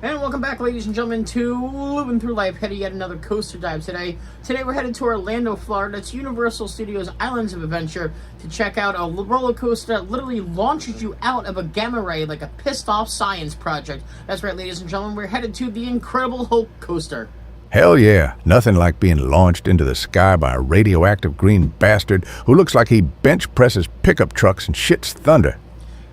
And welcome back, ladies and gentlemen, to Loopin Through Life, headed yet another coaster dive today. Today we're headed to Orlando, Florida. It's Universal Studios Islands of Adventure to check out a roller coaster that literally launches you out of a gamma ray like a pissed-off science project. That's right, ladies and gentlemen, we're headed to the Incredible Hulk coaster. Hell yeah, nothing like being launched into the sky by a radioactive green bastard who looks like he bench presses pickup trucks and shits thunder.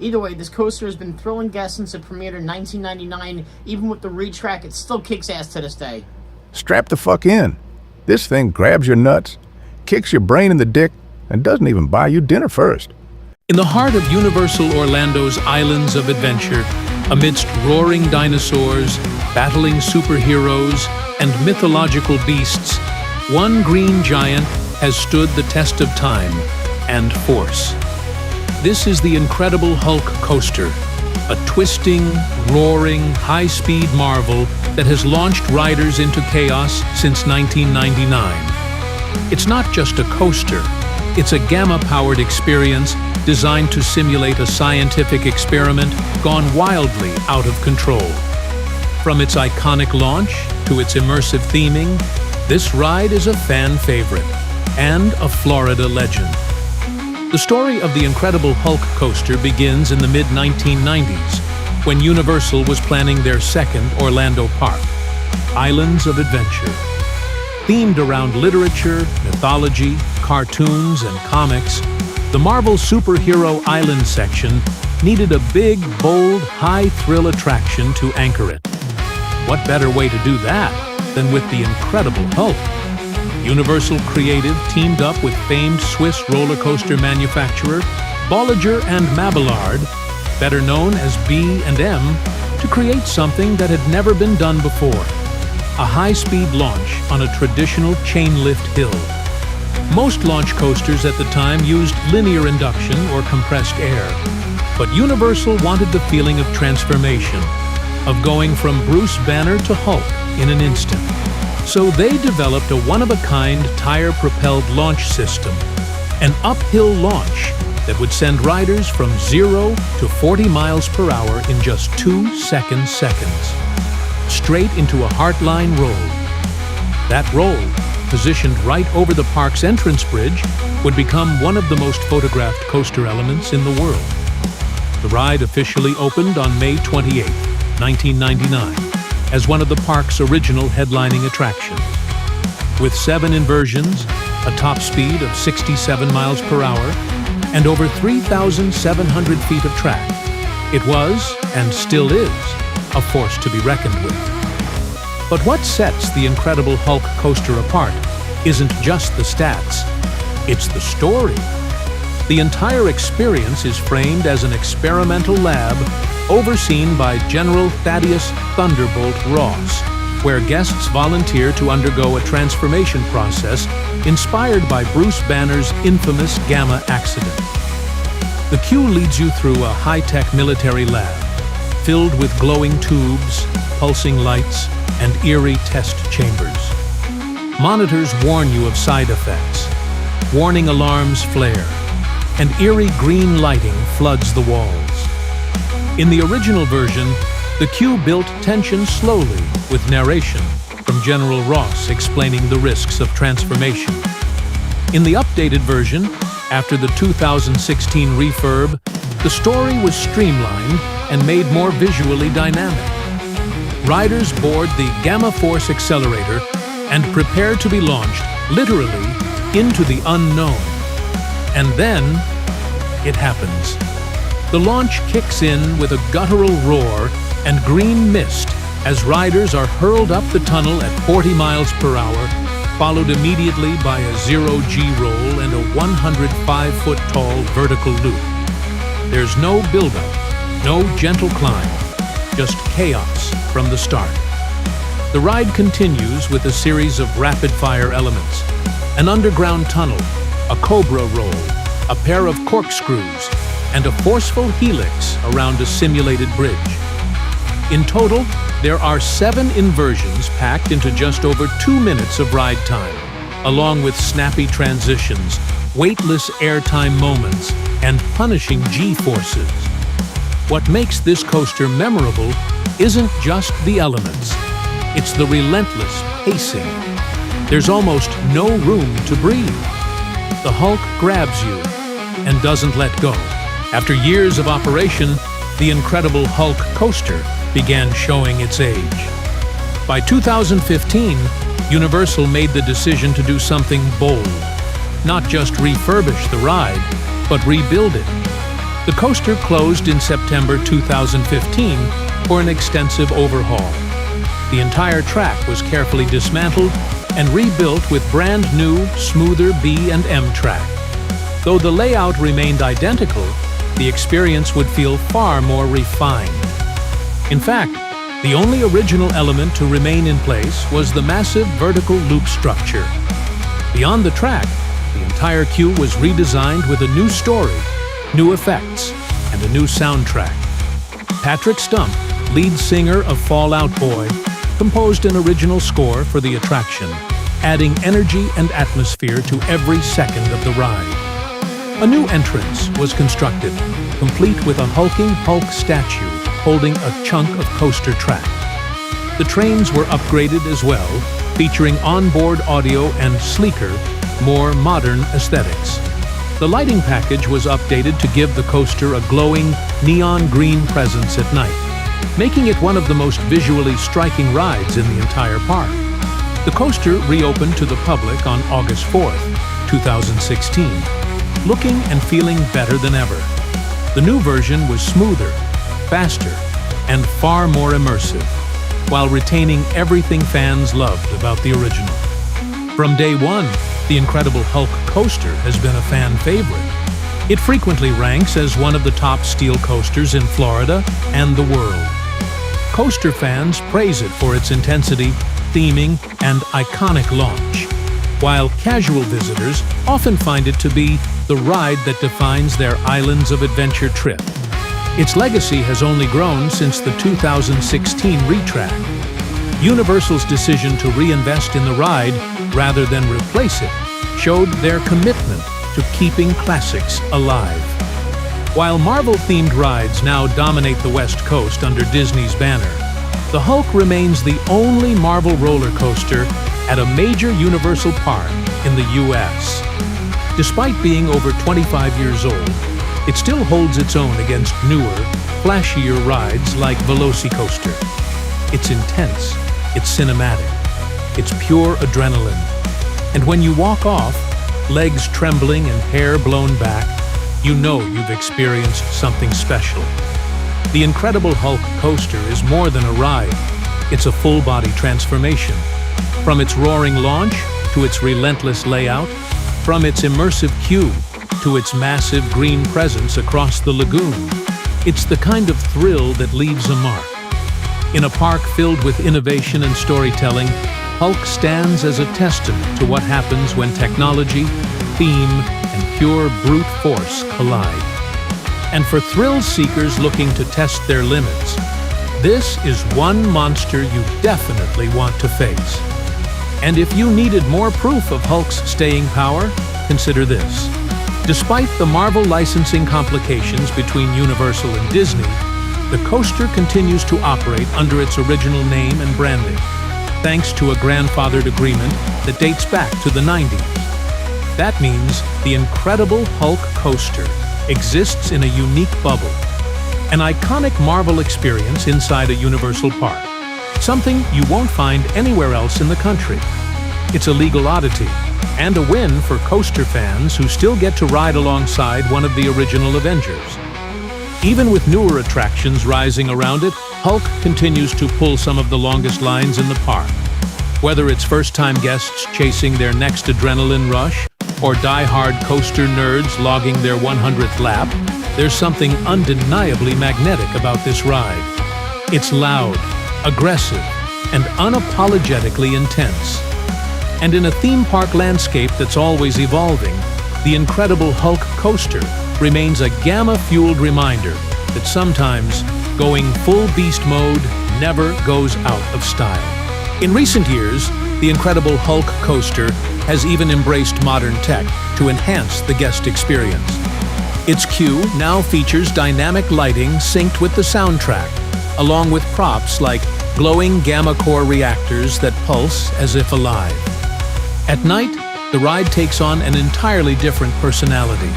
Either way, this coaster has been thrilling guests since it premiered in 1999. Even with the retrack, it still kicks ass to this day. Strap the fuck in. This thing grabs your nuts, kicks your brain in the dick, and doesn't even buy you dinner first. In the heart of Universal Orlando's Islands of Adventure, amidst roaring dinosaurs, battling superheroes, and mythological beasts, one green giant has stood the test of time and force. This is the Incredible Hulk coaster, a twisting, roaring, high-speed marvel that has launched riders into chaos since 1999. It's not just a coaster, it's a gamma-powered experience designed to simulate a scientific experiment gone wildly out of control. From its iconic launch to its immersive theming, this ride is a fan favorite and a Florida legend. The story of the Incredible Hulk coaster begins in the mid-1990s, when Universal was planning their second Orlando park, Islands of Adventure. Themed around literature, mythology, cartoons, and comics, the Marvel Superhero Island section needed a big, bold, high-thrill attraction to anchor it. What better way to do that than with the Incredible Hulk? Universal Creative teamed up with famed Swiss roller coaster manufacturer Bolliger and Mabillard, better known as B&M, to create something that had never been done before: a high-speed launch on a traditional chain-lift hill. Most launch coasters at the time used linear induction or compressed air, but Universal wanted the feeling of transformation, of going from Bruce Banner to Hulk in an instant. So they developed a one-of-a-kind tire-propelled launch system, an uphill launch that would send riders from 0 to 40 miles per hour in just 2 seconds, straight into a heartline roll. That roll, positioned right over the park's entrance bridge, would become one of the most photographed coaster elements in the world. The ride officially opened on May 28, 1999. As one of the park's original headlining attractions. With 7 inversions, a top speed of 67 miles per hour, and over 3,700 feet of track, it was, and still is, a force to be reckoned with. But what sets the Incredible Hulk coaster apart isn't just the stats, it's the story. The entire experience is framed as an experimental lab overseen by General Thaddeus Thunderbolt Ross, where guests volunteer to undergo a transformation process inspired by Bruce Banner's infamous Gamma accident. The queue leads you through a high-tech military lab, filled with glowing tubes, pulsing lights, and eerie test chambers. Monitors warn you of side effects. Warning alarms flare, and eerie green lighting floods the walls. In the original version, the queue built tension slowly with narration from General Ross explaining the risks of transformation. In the updated version, after the 2016 refurb, the story was streamlined and made more visually dynamic. Riders board the Gamma Force accelerator and prepare to be launched, literally, into the unknown. And then, it happens. The launch kicks in with a guttural roar and green mist as riders are hurled up the tunnel at 40 miles per hour, followed immediately by a 0G roll and a 105-foot-tall vertical loop. There's no build-up, no gentle climb, just chaos from the start. The ride continues with a series of rapid-fire elements: an underground tunnel, a cobra roll, a pair of corkscrews, and a forceful helix around a simulated bridge. In total, there are 7 inversions packed into just over 2 minutes of ride time, along with snappy transitions, weightless airtime moments, and punishing G-forces. What makes this coaster memorable isn't just the elements. It's the relentless pacing. There's almost no room to breathe. The Hulk grabs you and doesn't let go. After years of operation, the Incredible Hulk coaster began showing its age. By 2015, Universal made the decision to do something bold. Not just refurbish the ride, but rebuild it. The coaster closed in September 2015 for an extensive overhaul. The entire track was carefully dismantled and rebuilt with brand new, smoother B and M track. Though the layout remained identical, the experience would feel far more refined. In fact, the only original element to remain in place was the massive vertical loop structure. Beyond the track, the entire queue was redesigned with a new story, new effects, and a new soundtrack. Patrick Stump, lead singer of Fall Out Boy, composed an original score for the attraction, adding energy and atmosphere to every second of the ride. A new entrance was constructed, complete with a hulking Hulk statue holding a chunk of coaster track. The trains were upgraded as well, featuring onboard audio and sleeker, more modern aesthetics. The lighting package was updated to give the coaster a glowing, neon green presence at night, making it one of the most visually striking rides in the entire park. The coaster reopened to the public on August 4th, 2016, looking and feeling better than ever. The new version was smoother, faster, and far more immersive, while retaining everything fans loved about the original. From day one, the Incredible Hulk coaster has been a fan favorite. It frequently ranks as one of the top steel coasters in Florida and the world. Coaster fans praise it for its intensity, theming, and iconic launch, while casual visitors often find it to be the ride that defines their Islands of Adventure trip. Its legacy has only grown since the 2016 retrack. Universal's decision to reinvest in the ride rather than replace it showed their commitment to keeping classics alive. While Marvel-themed rides now dominate the West Coast under Disney's banner, the Hulk remains the only Marvel roller coaster at a major Universal park in the U.S. Despite being over 25 years old, it still holds its own against newer, flashier rides like Velocicoaster. It's intense, it's cinematic, it's pure adrenaline. And when you walk off, legs trembling and hair blown back, you know you've experienced something special. The Incredible Hulk coaster is more than a ride. It's a full-body transformation. From its roaring launch to its relentless layout, from its immersive queue to its massive green presence across the lagoon, it's the kind of thrill that leaves a mark. In a park filled with innovation and storytelling, Hulk stands as a testament to what happens when technology, theme, and pure brute force collide. And for thrill seekers looking to test their limits, this is one monster you definitely want to face. And if you needed more proof of Hulk's staying power, consider this. Despite the Marvel licensing complications between Universal and Disney, the coaster continues to operate under its original name and branding, thanks to a grandfathered agreement that dates back to the 90s. That means the Incredible Hulk coaster exists in a unique bubble, an iconic Marvel experience inside a Universal park, something you won't find anywhere else in the country. It's a legal oddity, and a win for coaster fans who still get to ride alongside one of the original Avengers. Even with newer attractions rising around it, Hulk continues to pull some of the longest lines in the park. Whether it's first-time guests chasing their next adrenaline rush, or die-hard coaster nerds logging their 100th lap, there's something undeniably magnetic about this ride. It's loud, aggressive, and unapologetically intense. And in a theme park landscape that's always evolving, the Incredible Hulk coaster remains a gamma-fueled reminder that sometimes going full beast mode never goes out of style. In recent years, the Incredible Hulk coaster has even embraced modern tech to enhance the guest experience. Its queue now features dynamic lighting synced with the soundtrack, along with props like glowing gamma-core reactors that pulse as if alive. At night, the ride takes on an entirely different personality.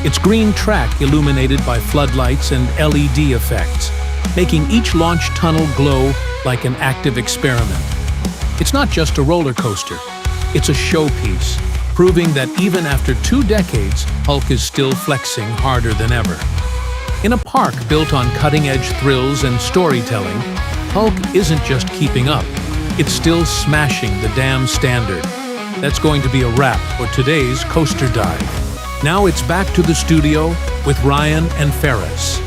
Its green track illuminated by floodlights and LED effects, making each launch tunnel glow like an active experiment. It's not just a roller coaster, it's a showpiece, proving that even after 2 decades, Hulk is still flexing harder than ever. In a park built on cutting-edge thrills and storytelling, Hulk isn't just keeping up, it's still smashing the damn standard. That's going to be a wrap for today's Coaster Dive. Now it's back to the studio with Ryan and Ferris.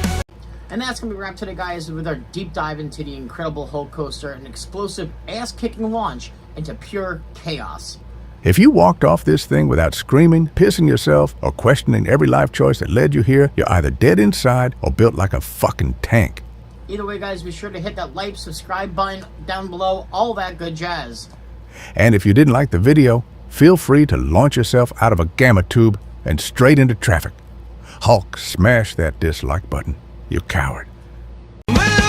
And that's going to be wrapped today, guys, with our deep dive into the incredible Hulk coaster, an explosive, ass-kicking launch into pure chaos. If you walked off this thing without screaming, pissing yourself, or questioning every life choice that led you here, you're either dead inside or built like a fucking tank. Either way, guys, be sure to hit that like, subscribe button down below, all that good jazz. And if you didn't like the video, feel free to launch yourself out of a gamma tube and straight into traffic. Hulk, smash that dislike button, you coward. Well,